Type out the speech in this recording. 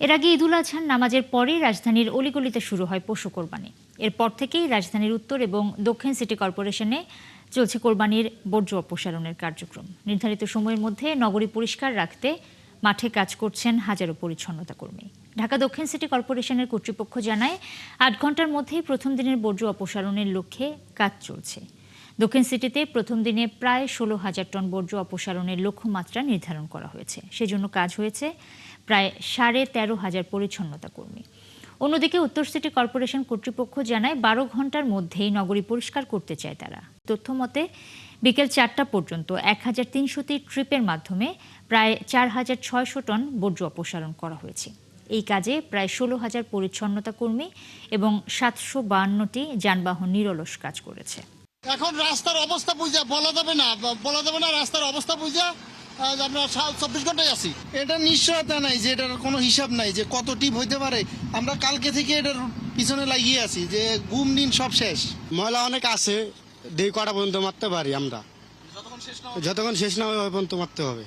এর আগে ঈদুল আজহার নামাজের পরেই রাজধানীর অলিগলিতে শুরু হয় পশু কোরবানি। এরপর থেকেই রাজধানীর উত্তর এবং দক্ষিণ সিটি কর্পোরেশনে চলছে কোরবানির বর্জ্য অপসারণের কার্যক্রম। নির্ধারিত সময়ের মধ্যে নগরী পরিষ্কার রাখতে মাঠে কাজ করছেন হাজারো পরিচ্ছন্নতা কর্মী। ঢাকা দক্ষিণ সিটি কর্পোরেশনের কর্তৃপক্ষ জানায় ৮ ঘন্টার মধ্যেই প্রথম দিনের বর্জ্য অপসারণের লক্ষ্যে কাজ চলছে। দক্ষিণ সিটিতে প্রথম দিনে প্রায় ১৬,০০০ টন বর্জ্য অপসারণের লক্ষ্যমাত্রা নির্ধারণ করা হয়েছে। সেজন্য কাজ হয়েছে প্রায় ১৩,৫০০ পরিচ্ছন্নতা কর্মী। অন্যদিকে উত্তর সিটি কর্পোরেশন কর্তৃপক্ষ জানায় ১২ ঘন্টার মধ্যেই নগরী পরিষ্কার করতে চায় তারা। তথ্য মতে বিকেল ৪টা পর্যন্ত ১৩০০টি ট্রিপের মাধ্যমে প্রায় ৪,৬০০ টন বর্জ্য অপসারণ করা হয়েছে। এই কাজে প্রায় ১৬,০০০ পরিচ্ছন্নতা কর্মী এবং ৭৫২টি যানবাহন নিরলস কাজ করেছে। এখন রাস্তার অবস্থা বুঝা বলা যাবে না রাস্তার অবস্থা বুঝা আমরা ২৪ ঘন্টায় আছি। এটা নিশ্চয়তা নাই যে এটার কোনো হিসাব নাই যে কত টিপ হইতে পারে। আমরা কালকে থেকে এটার পিছনে লাগিয়ে আছি যে গুম দিন সব শেষ। ময়লা অনেক আছে, কটা পর্যন্ত মারতে পারি আমরা, যতক্ষণ শেষ না হবে পর্যন্ত মারতে হবে।